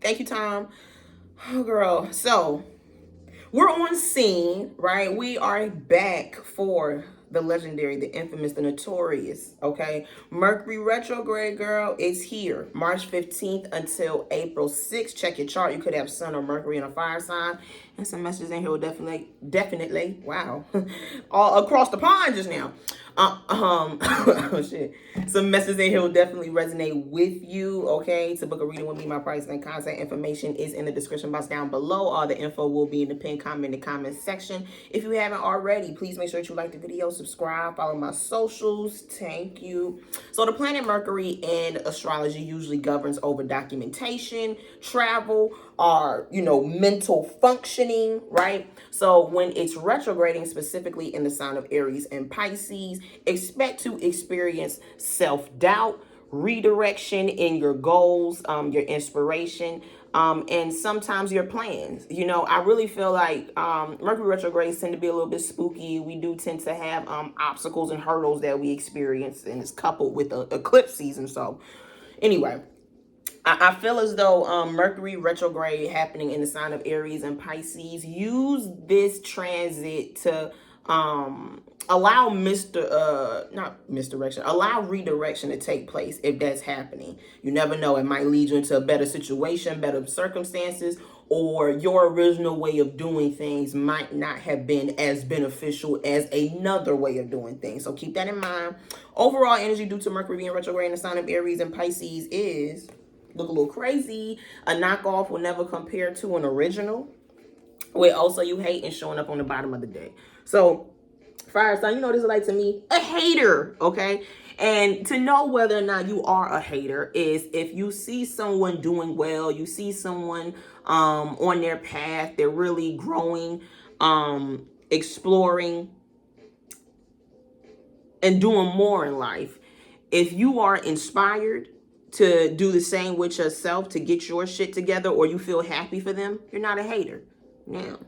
Thank you, Tom. Oh, girl. So we're on scene, right? We are back for the legendary, the infamous, the notorious, okay? Mercury retrograde, girl, is here. March 15th until April 6th. Check your chart. You could have Sun or Mercury in a fire sign. And some messages in here will definitely, wow, all across the pond just now. Oh shit. Some messages in here will definitely resonate with you. Okay, to book a reading with me, my price and contact information is in the description box down below. All the info will be in the pinned comment in the comment section. If you haven't already, please make sure that you like the video, subscribe, follow my socials. Thank you. So the planet Mercury in astrology usually governs over documentation, travel, or mental functioning, right? So when it's retrograding, specifically in the sign of Aries and Pisces, expect to experience self-doubt, redirection in your goals, your inspiration, and sometimes your plans. I really feel like Mercury retrogrades tend to be a little bit spooky. We do tend to have obstacles and hurdles that we experience, and it's coupled with the eclipse season. So anyway, I feel as though Mercury retrograde happening in the sign of Aries and Pisces, use this transit to allow not misdirection, allow redirection to take place if that's happening. You never know, it might lead you into a better situation, better circumstances, or your original way of doing things might not have been as beneficial as another way of doing things. So keep that in mind. Overall energy due to Mercury being retrograde in the sign of Aries and Pisces is look a little crazy. A knockoff will never compare to an original. With also you hate and showing up on the bottom of the day. So fire sign, this is like to me a hater, okay? And to know whether or not you are a hater is if you see someone doing well, you see someone on their path, they're really growing, exploring, and doing more in life. If you are inspired to do the same with yourself, to get your shit together, or you feel happy for them, you're not a hater. Now,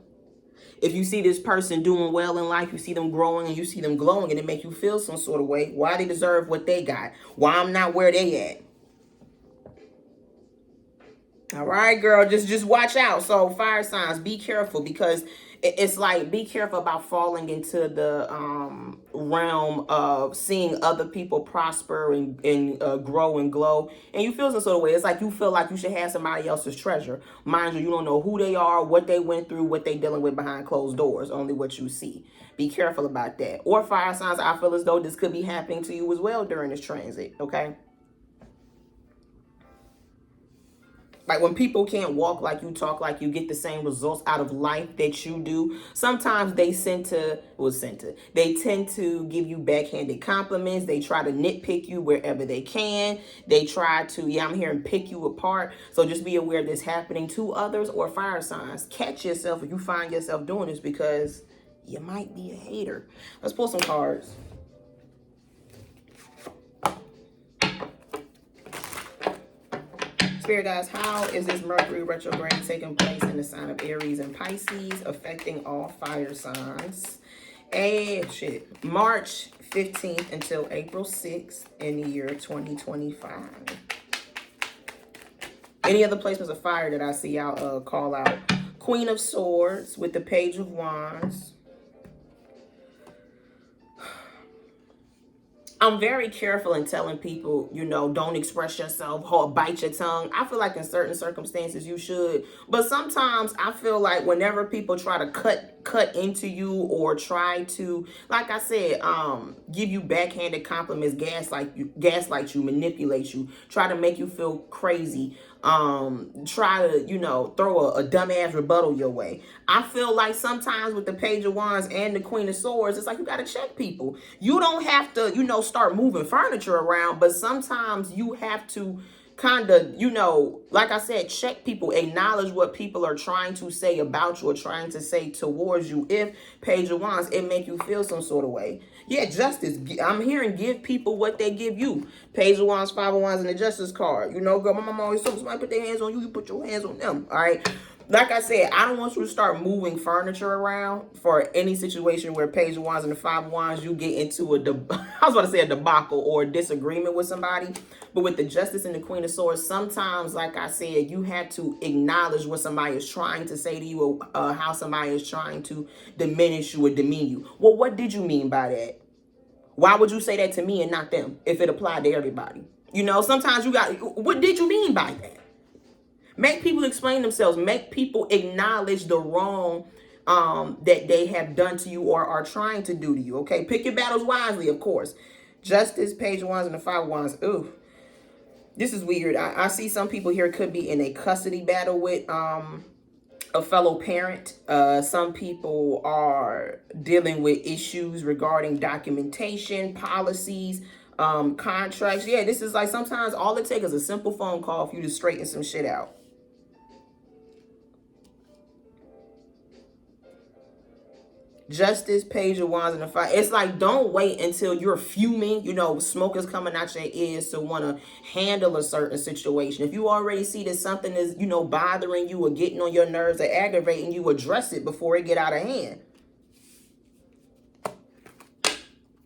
if you see this person doing well in life, you see them growing and you see them glowing, and it make you feel some sort of way, why they deserve what they got, why I'm not where they at. All right, girl, just watch out. So fire signs, be careful, because it's like, be careful about falling into the realm of seeing other people prosper and grow and glow, and you feel some sort of way. It's like you feel like you should have somebody else's treasure. Mind you, you don't know who they are, what they went through, what they dealing with behind closed doors, only what you see. Be careful about that. Or fire signs, I feel as though this could be happening to you as well during this transit, okay? Like when people can't walk like you, talk like you, get the same results out of life that you do, sometimes they they tend to give you backhanded compliments. They try to nitpick you wherever they can. They try to, I'm hearing, pick you apart. So just be aware this happening to others or fire signs. Catch yourself if you find yourself doing this, because you might be a hater. Let's pull some cards. Spirit guys, how is this Mercury retrograde taking place in the sign of Aries and Pisces, affecting all fire signs? March 15th until April 6th in the year 2025. Any other placements of fire that I see, I'll call out. Queen of Swords with the Page of Wands. I'm very careful in telling people, don't express yourself or bite your tongue. I feel like in certain circumstances you should. But sometimes I feel like whenever people try to cut into you or try to, like I said, give you backhanded compliments, gaslight you, manipulate you, try to make you feel crazy, try to, throw a dumbass rebuttal your way. I feel like sometimes with the Page of Wands and the Queen of Swords, it's like you got to check people. You don't have to, start moving furniture around, but sometimes you have to kind of, like I said, check people, acknowledge what people are trying to say about you or trying to say towards you. If Page of Wands, it make you feel some sort of way. Yeah, justice. I'm hearing give people what they give you. Page of Wands, Five of Wands, and the Justice card. Girl, my mom always told me, somebody put their hands on you, you put your hands on them. All right. Like I said, I don't want you to start moving furniture around for any situation where Page of Wands and the Five of Wands, you get into I was about to say a debacle or a disagreement with somebody. But with the Justice and the Queen of Swords, sometimes, like I said, you have to acknowledge what somebody is trying to say to you, or how somebody is trying to diminish you or demean you. Well, what did you mean by that? Why would you say that to me and not them if it applied to everybody? You know, sometimes you got, what did you mean by that? Make people explain themselves. Make people acknowledge the wrong that they have done to you or are trying to do to you. Okay, pick your battles wisely, of course. Justice, Page of Wands, and the Five of Wands. Ooh, this is weird. I see some people here could be in a custody battle with a fellow parent. Some people are dealing with issues regarding documentation, policies, contracts. Yeah, this is like sometimes all it takes is a simple phone call for you to straighten some shit out. Justice, Page of Wands, and the Five. It's like, don't wait until you're fuming, you know, smoke is coming out your ears to want to handle a certain situation. If you already see that something is, you know, bothering you or getting on your nerves or aggravating you, address it before it get out of hand.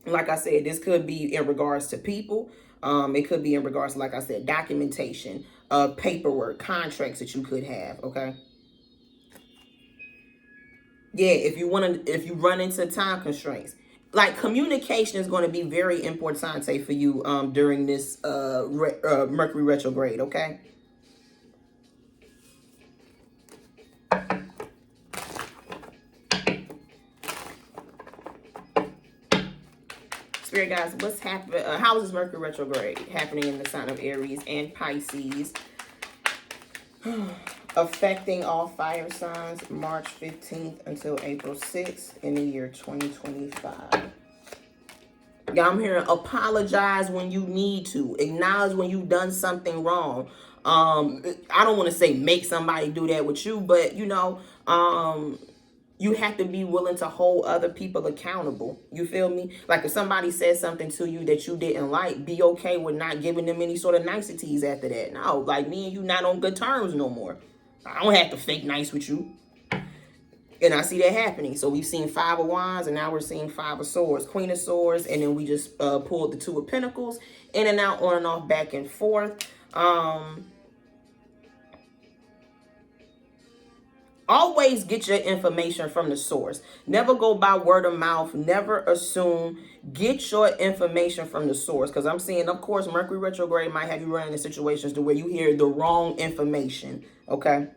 Like I said, this could be in regards to people. It could be in regards to, like I said, documentation, paperwork, contracts that you could have, okay? Yeah, if you run into time constraints, like communication is going to be very important for you during this Mercury retrograde, okay? Spirit guys, what's happening? How is this Mercury retrograde happening in the sign of Aries and Pisces? Affecting all fire signs March 15th until April 6th in the year 2025. Yeah, I'm hearing apologize when you need to. Acknowledge when you've done something wrong. I don't want to say make somebody do that with you, but you know, you have to be willing to hold other people accountable. You feel me? Like if somebody says something to you that you didn't like, be okay with not giving them any sort of niceties after that. No, like me and you not on good terms no more. I don't have to fake nice with you. And I see that happening. So we've seen Five of Wands, and now we're seeing Five of Swords, Queen of Swords, and then we just pulled the Two of Pentacles, in and out, on and off, back and forth. Always get your information from the source. Never go by word of mouth. Never assume. Get your information from the source. Because I'm seeing, of course, Mercury retrograde might have you running into situations to where you hear the wrong information. Okay?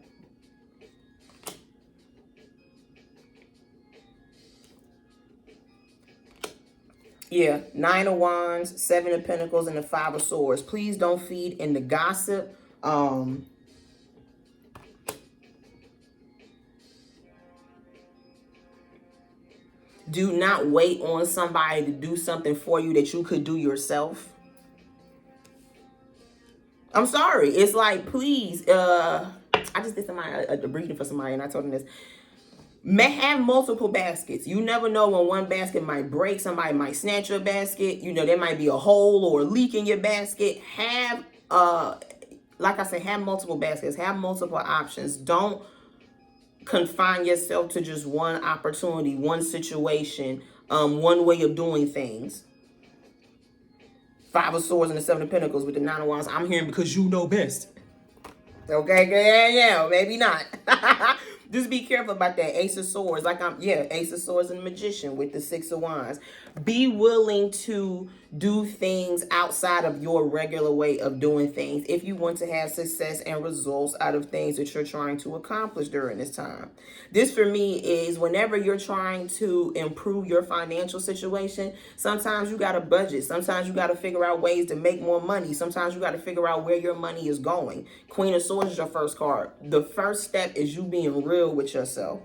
Yeah, Nine of Wands, Seven of Pentacles, and the Five of Swords. Please don't feed into gossip. Do not wait on somebody to do something for you that you could do yourself. I'm sorry. It's like, please, I just did somebody a reading for somebody, and I told them this. May have multiple baskets. You never know when one basket might break. Somebody might snatch your basket. You know, there might be a hole or a leak in your basket. Have, like I said, have multiple baskets. Have multiple options. Don't confine yourself to just one opportunity, one situation, one way of doing things. Five of Swords and the Seven of Pentacles with the Nine of Wands. I'm hearing because you know best. Okay, yeah, maybe not. Just be careful about that Ace of Swords. Ace of Swords and Magician with the Six of Wands. Be willing to do things outside of your regular way of doing things if you want to have success and results out of things that you're trying to accomplish during this time. This for me is whenever you're trying to improve your financial situation, sometimes you got to budget. Sometimes you got to figure out ways to make more money. Sometimes you got to figure out where your money is going. Queen of Swords is your first card. The first step is you being real with yourself.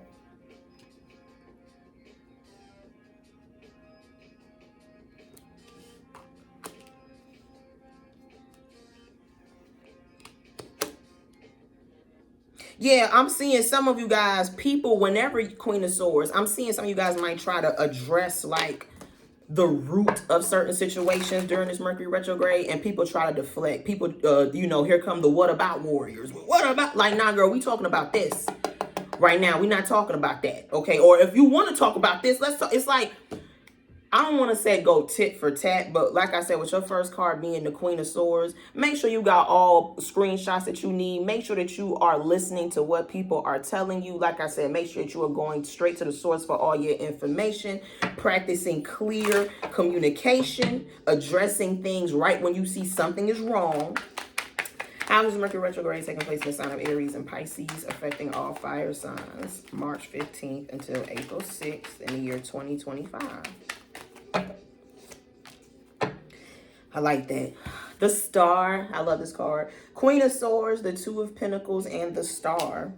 Yeah, I'm seeing some of you guys, people, whenever Queen of Swords, I'm seeing some of you guys might try to address like the root of certain situations during this Mercury retrograde, and people try to deflect. People, you know, here come the what about warriors. What about, like, nah, girl, we talking about this. Right now, we're not talking about that, okay? Or if you want to talk about this, let's talk. It's like, I don't want to say go tit for tat, but like I said, with your first card being the Queen of Swords, make sure you got all screenshots that you need. Make sure that you are listening to what people are telling you. Like I said, make sure that you are going straight to the source for all your information, practicing clear communication, addressing things right when you see something is wrong. How is Mercury retrograde taking place in the sign of Aries and Pisces, affecting all fire signs, March 15th until April 6th in the year 2025? I like that. The Star. I love this card. Queen of Swords, the Two of Pentacles, and the Star.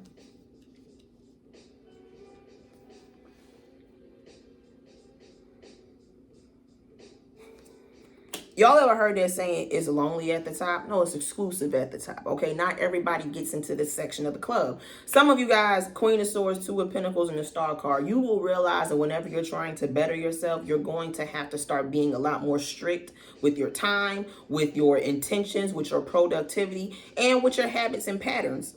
Y'all ever heard that saying, it's lonely at the top? No, it's exclusive at the top, okay? Not everybody gets into this section of the club. Some of you guys, Queen of Swords, Two of Pentacles, and the Star card, you will realize that whenever you're trying to better yourself, you're going to have to start being a lot more strict with your time, with your intentions, with your productivity, and with your habits and patterns.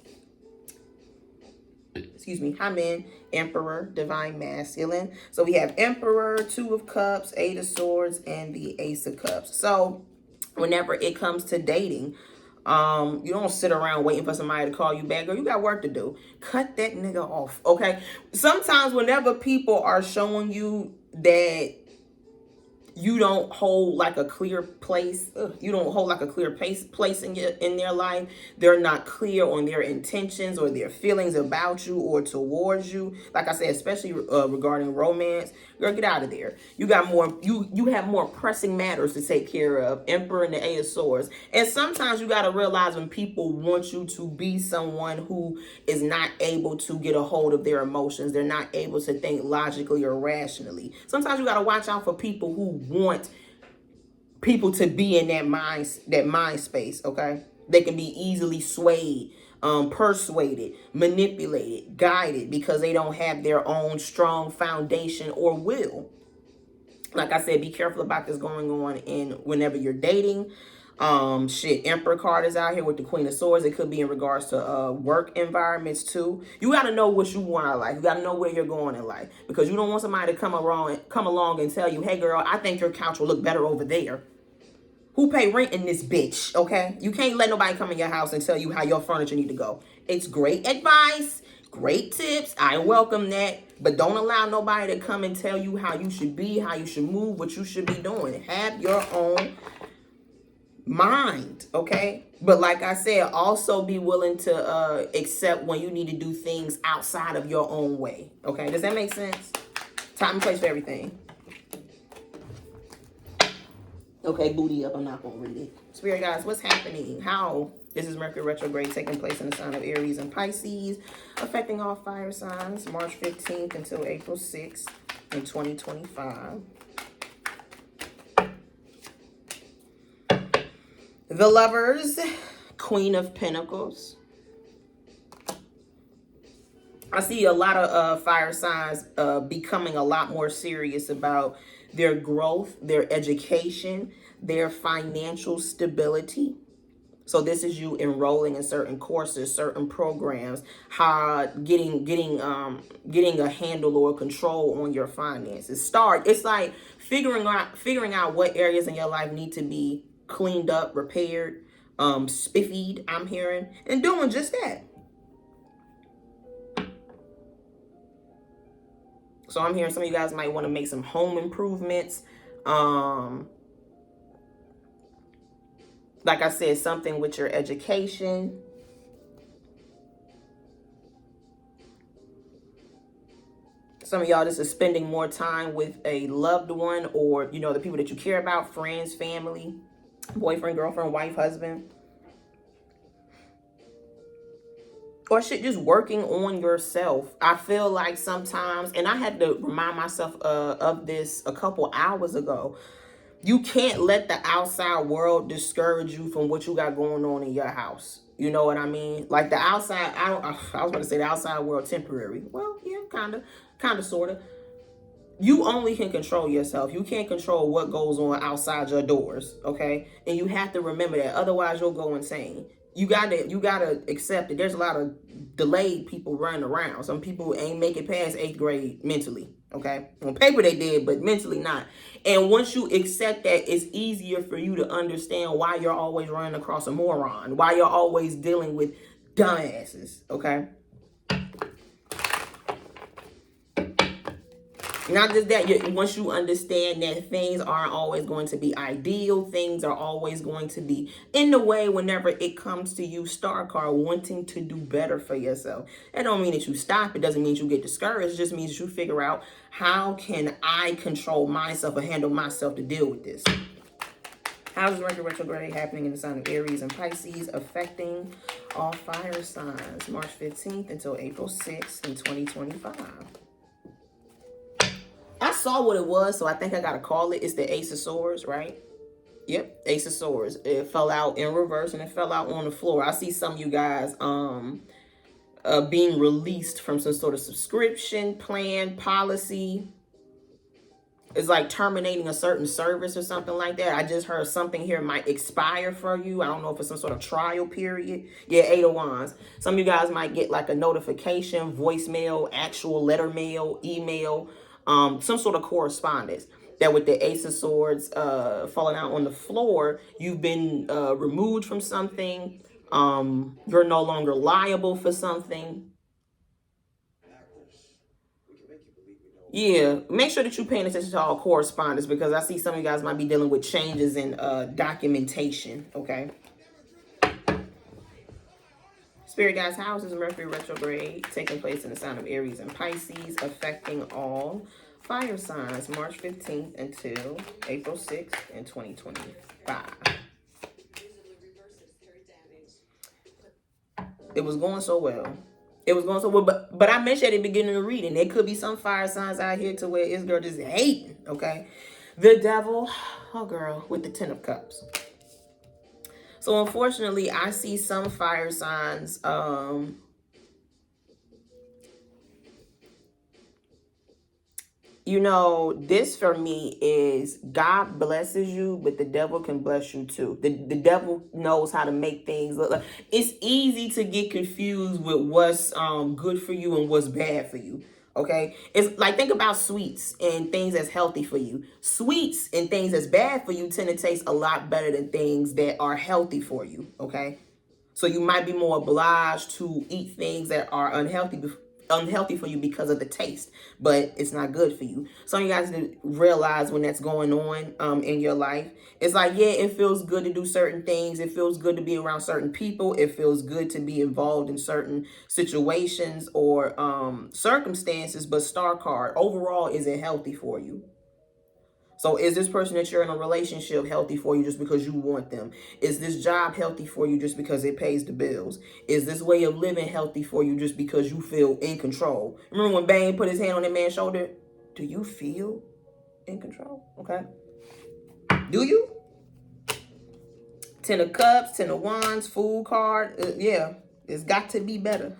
Excuse me. Hi, men. Emperor, Divine Masculine. So we have Emperor, Two of Cups, Eight of Swords, and the Ace of Cups. So whenever it comes to dating, you don't sit around waiting for somebody to call you back, girl. You got work to do. Cut that nigga off, okay? Sometimes whenever people are showing you that you don't hold like a clear place, you don't hold like a clear place in their life, they're not clear on their intentions or their feelings about you or towards you, like I said, especially regarding romance, girl, get out of there. You got more, you have more pressing matters to take care of. Emperor and the Eight of Swords. And sometimes you got to realize when people want you to be someone who is not able to get a hold of their emotions, they're not able to think logically or rationally. Sometimes you got to watch out for people who want people to be in that mind space, okay? They can be easily swayed, persuaded, manipulated, guided, because they don't have their own strong foundation or will. Like I said, be careful about this going on in whenever you're dating. Emperor card is out here with the Queen of Swords. It could be in regards to work environments too. You got to know what you want out of life. You got to know where you're going in life, because you don't want somebody to come along and tell you, hey girl, I think your couch will look better over there. Who pay rent in this bitch, okay? You can't let nobody come in your house and tell you how your furniture need to go. It's great advice, great tips. I welcome that. But don't allow nobody to come and tell you how you should be, how you should move, what you should be doing. Have your own mind, okay? But like I said, also be willing to accept when you need to do things outside of your own way, okay? Does that make sense? Time and place for everything. Okay, booty up. I'm not going to read it. Spirit guys, what's happening? How this is Mercury retrograde taking place in the sign of Aries and Pisces, affecting all fire signs, March 15th until April 6th in 2025. The Lovers, Queen of Pentacles. I see a lot of fire signs becoming a lot more serious about their growth, their education, their financial stability. So this is you enrolling in certain courses, certain programs, getting a handle or control on your finances. It's like figuring out what areas in your life need to be cleaned up, repaired, spiffied, I'm hearing, and doing just that. So I'm hearing some of you guys might want to make some home improvements. Like I said, something with your education. Some of y'all, this is spending more time with a loved one, or, you know, the people that you care about, friends, family, boyfriend, girlfriend, wife, husband. Or shit, just working on yourself. I feel like sometimes, and I had to remind myself of this a couple hours ago, you can't let the outside world discourage you from what you got going on in your house. You know what I mean? Like the outside, I was about to say the outside world temporary. Well, yeah, kind of, sort of. You only can control yourself. You can't control what goes on outside your doors, okay? And you have to remember that. Otherwise, you'll go insane. you gotta accept that there's a lot of delayed people running around. Some people ain't make it past 8th grade mentally. Okay, on paper they did, but mentally not. And once you accept that, it's easier for you to understand why you're always running across a moron, why you're always dealing with dumbasses. Okay. Not just that, once you understand that things aren't always going to be ideal, things are always going to be in the way whenever it comes to you, star card, wanting to do better for yourself. That don't mean that you stop. It doesn't mean you get discouraged. It just means you figure out, how can I control myself or handle myself to deal with this? How is Mercury retrograde happening in the sign of Aries and Pisces, affecting all fire signs, March 15th until April 6th in 2025? I saw what it was, so I think I gotta call it. It's the Ace of Swords, right? Yep, Ace of Swords. It fell out in reverse and it fell out on the floor. I see some of you guys being released from some sort of subscription plan, policy. It's like terminating a certain service or something like that. I just heard something here might expire for you. I don't know if it's some sort of trial period. Yeah, 8 of Wands. Some of you guys might get like a notification, voicemail, actual letter mail, email, some sort of correspondence. That with the Ace of Swords falling out on the floor, you've been removed from something. You're no longer liable for something. Yeah, make sure that you're paying attention to all correspondence, because I see some of you guys might be dealing with changes in documentation, okay? Spirit guys, how is Mercury retrograde taking place in the sign of Aries and Pisces, affecting all fire signs, March 15th until April 6th in 2025? It was going so well. It was going so well, but I mentioned at the beginning of the reading, there could be some fire signs out here to where this girl just hating, okay? The devil, oh girl, with the 10 of Cups. So unfortunately, I see some fire signs, you know, this for me is God blesses you, but the devil can bless you too. The devil knows how to make things look like, it's easy to get confused with what's good for you and what's bad for you. Okay, it's like, think about sweets and things that's healthy for you. Sweets and things that's bad for you tend to taste a lot better than things that are healthy for you. Okay, so you might be more obliged to eat things that are unhealthy for you because of the taste, but it's not good for you. Some of you guys need to realize when that's going on in your life. It's like, yeah, it feels good to do certain things. It feels good to be around certain people. It feels good to be involved in certain situations or circumstances, but star card, overall, is it healthy for you? So is this person that you're in a relationship healthy for you just because you want them? Is this job healthy for you just because it pays the bills? Is this way of living healthy for you just because you feel in control? Remember when Bane put his hand on that man's shoulder? Do you feel in control? Okay. Do you? 10 of Cups, 10 of Wands, Fool card. Yeah, it's got to be better.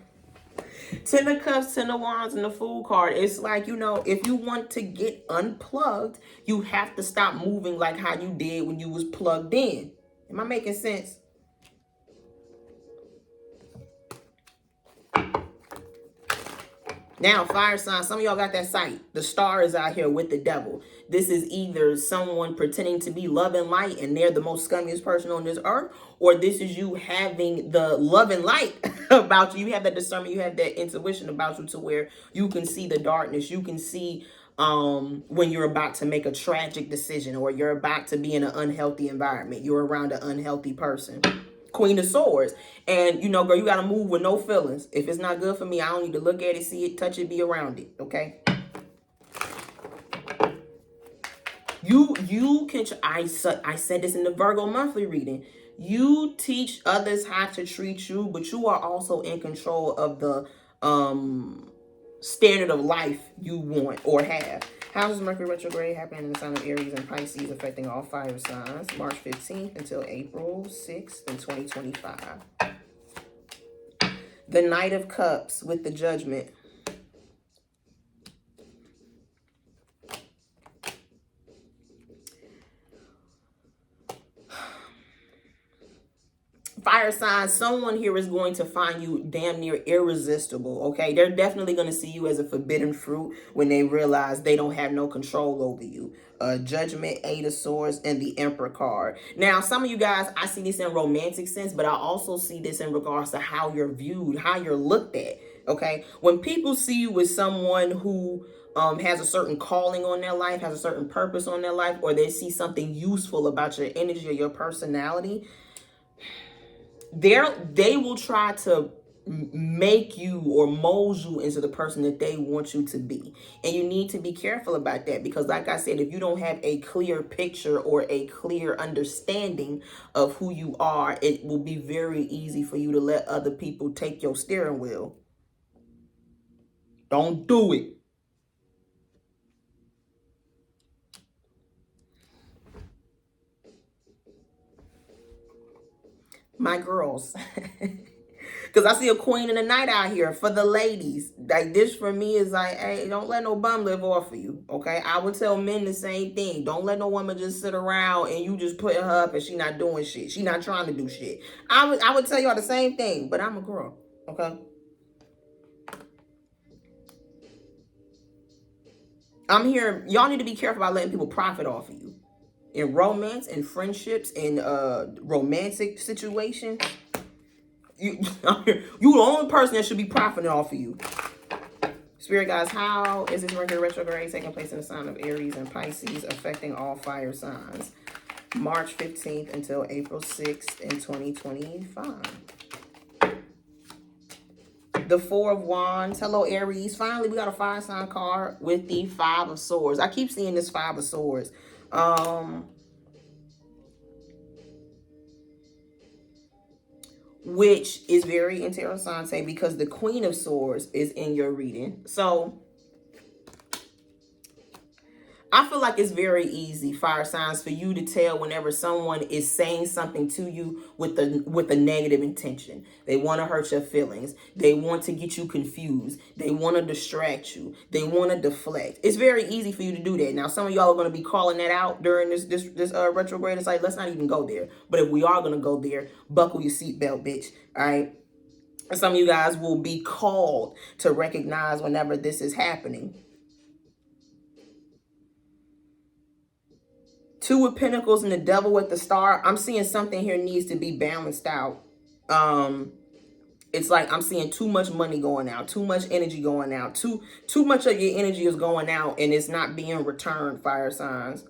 10 of Cups, 10 of Wands, and the Fool card. It's like, you know, if you want to get unplugged, you have to stop moving like how you did when you was plugged in. Am I making sense? Now, fire sign, some of y'all got that sight. The star is out here with the devil. This is either someone pretending to be love and light and they're the most scummiest person on this earth, or this is you having the love and light about you. You have that discernment, you have that intuition about you to where you can see the darkness. You can see when you're about to make a tragic decision or you're about to be in an unhealthy environment. You're around an unhealthy person. Queen of Swords. And, you know, girl, you got to move with no feelings. If it's not good for me, I don't need to look at it, see it, touch it, be around it. Okay? You can, I said this in the Virgo monthly reading. You teach others how to treat you, but you are also in control of the standard of life you want or have. How does Mercury retrograde happening in the sign of Aries and Pisces, affecting all fire signs, March 15th until April 6th in 2025? The Knight of Cups with the Judgment. Fire signs, someone here is going to find you damn near irresistible, okay? They're definitely going to see you as a forbidden fruit when they realize they don't have no control over you. Judgment, Eight of Swords, and the Emperor card. Now, some of you guys, I see this in romantic sense, but I also see this in regards to how you're viewed, how you're looked at, okay? When people see you as someone who has a certain calling on their life, has a certain purpose on their life, or they see something useful about your energy or your personality, they will try to make you or mold you into the person that they want you to be. And you need to be careful about that, because like I said, if you don't have a clear picture or a clear understanding of who you are, it will be very easy for you to let other people take your steering wheel. Don't do it. My girls. Because I see a queen in the night out here for the ladies. Like, this for me is like, hey, don't let no bum live off of you, okay? I would tell men the same thing. Don't let no woman just sit around and you just put her up and she not doing shit. She not trying to do shit. I would tell y'all the same thing, but I'm a girl, okay? I'm here. Y'all need to be careful about letting people profit off of you. In romance, in friendships, in romantic situations. You the only person that should be profiting off of you. Spirit guys, how is this Mercury retrograde taking place in the sign of Aries and Pisces, affecting all fire signs? March 15th until April 6th in 2025. The Four of Wands. Hello, Aries. Finally, we got a fire sign card with the Five of Swords. I keep seeing this Five of Swords. Which is very interessante because the Queen of Swords is in your reading. So I feel like it's very easy, fire signs, for you to tell whenever someone is saying something to you with a negative intention. They want to hurt your feelings. They want to get you confused. They want to distract you. They want to deflect. It's very easy for you to do that. Now, some of y'all are going to be calling that out during this retrograde. It's like, let's not even go there. But if we are going to go there, buckle your seatbelt, bitch. All right. Some of you guys will be called to recognize whenever this is happening. Two of Pentacles and the Devil with the Star. I'm seeing something here needs to be balanced out. It's like I'm seeing too much money going out, too much energy going out, too much of your energy is going out and it's not being returned, fire signs.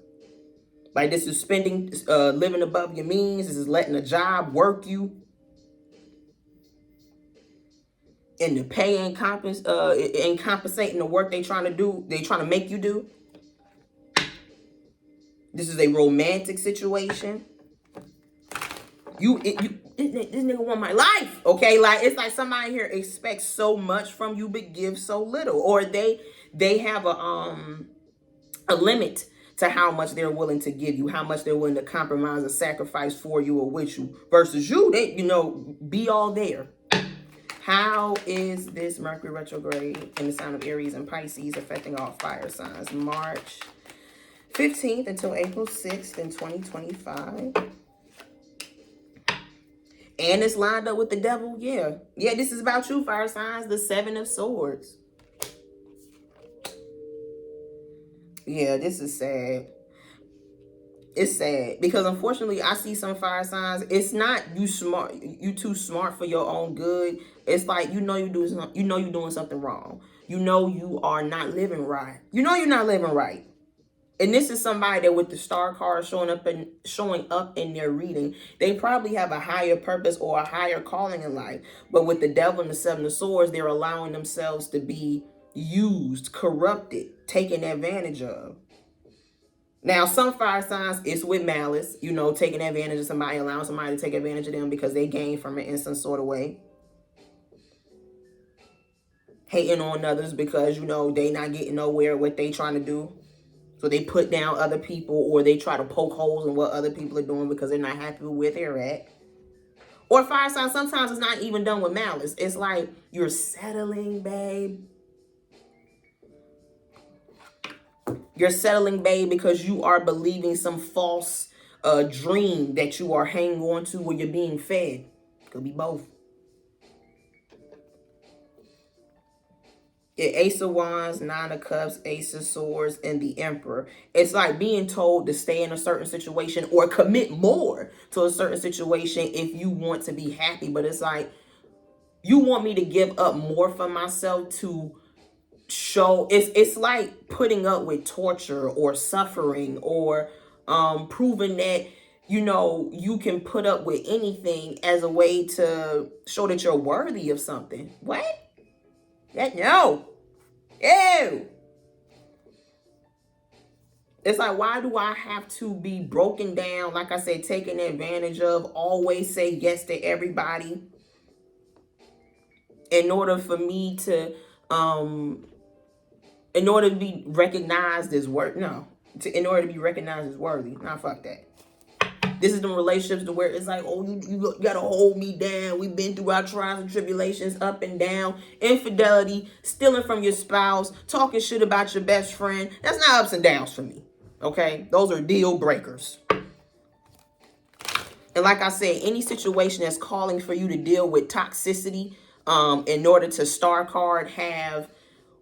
Like, this is spending, living above your means. This is letting a job work you. And the pay ain't compensating the work they trying to do. They trying to make you do. This is a romantic situation. This nigga want my life, okay? Like, it's like somebody here expects so much from you but gives so little, or they have a limit to how much they're willing to give you, how much they're willing to compromise or sacrifice for you or with you, versus you, they, be all there. How is this Mercury retrograde in the sign of Aries and Pisces affecting all fire signs? March 15th until April 6th in 2025. And it's lined up with the Devil. Yeah, this is about you, fire signs. The Seven of Swords. Yeah, this is sad. It's sad because unfortunately I see some fire signs. It's not you too smart for your own good. It's like you're doing something wrong. You are not living right. You're not living right. And this is somebody that with the star card showing up in their reading, they probably have a higher purpose or a higher calling in life. But with the Devil and the Seven of Swords, they're allowing themselves to be used, corrupted, taken advantage of. Now, some fire signs, it's with malice, taking advantage of somebody, allowing somebody to take advantage of them because they gain from it in some sort of way. Hating on others because, they not getting nowhere what they trying to do. So they put down other people, or they try to poke holes in what other people are doing because they're not happy with where they're at. Or fire signs, sometimes it's not even done with malice. It's like you're settling, babe. You're settling, babe, because you are believing some false dream that you are hanging on to where you're being fed. Could be both. Ace of Wands, Nine of Cups, Ace of Swords, and the Emperor. It's like being told to stay in a certain situation or commit more to a certain situation if you want to be happy. But it's like, you want me to give up more for myself to show. It's like putting up with torture or suffering or proving that, you know, you can put up with anything as a way to show that you're worthy of something. What? That no. Ew. It's like, why do I have to be broken down, like I said, taken advantage of, always say yes to everybody in order for me to in order to be recognized as in order to be recognized as worthy. Nah, fuck that. This is the relationships to where it's like, oh, you gotta hold me down. We've been through our trials and tribulations, up and down, infidelity, stealing from your spouse, talking shit about your best friend. That's not ups and downs for me. Okay? Those are deal breakers. And like I said, any situation that's calling for you to deal with toxicity, in order to star card have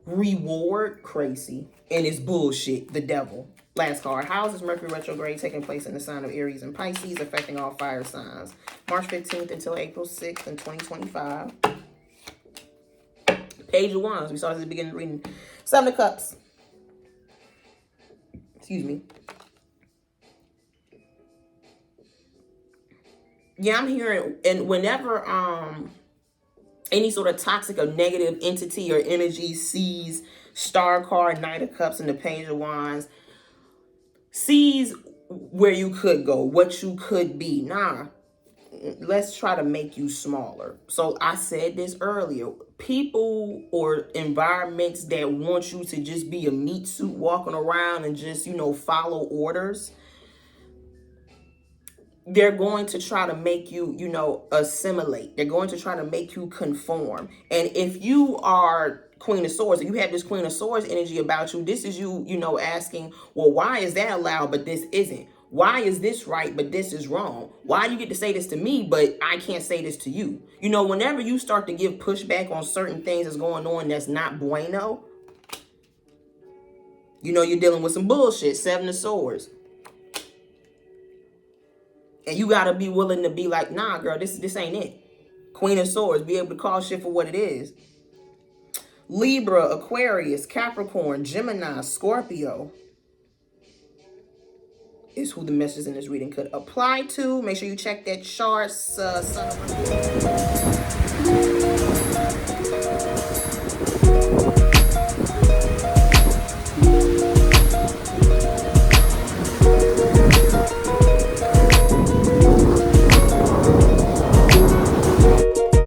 reward, crazy, and it's bullshit, the devil. Last card. How is this Mercury retrograde taking place in the sign of Aries and Pisces, affecting all fire signs? March 15th until April 6th in 2025. Page of Wands. We started at the beginning of reading. Seven of Cups. Excuse me. Yeah, I'm hearing, and whenever any sort of toxic or negative entity or energy sees Star card, Knight of Cups, and the Page of Wands, sees where you could go, what you could be. Nah, let's try to make you smaller. So I said this earlier. People or environments that want you to just be a meat suit walking around and just, you know, follow orders, they're going to try to make you, you know, assimilate. They're going to try to make you conform. And if you are Queen of Swords, and you have this Queen of Swords energy about you, this is you, you know, asking, well, why is that allowed, but this isn't? Why is this right, but this is wrong? Why do you get to say this to me, but I can't say this to you? You know, whenever you start to give pushback on certain things that's going on that's not bueno, you know, you're dealing with some bullshit. Seven of Swords. And you got to be willing to be like, nah, girl, this ain't it. Queen of Swords, be able to call shit for what it is. Libra, Aquarius, Capricorn, Gemini, Scorpio is who the message in this reading could apply to. Make sure you check that chart, son of a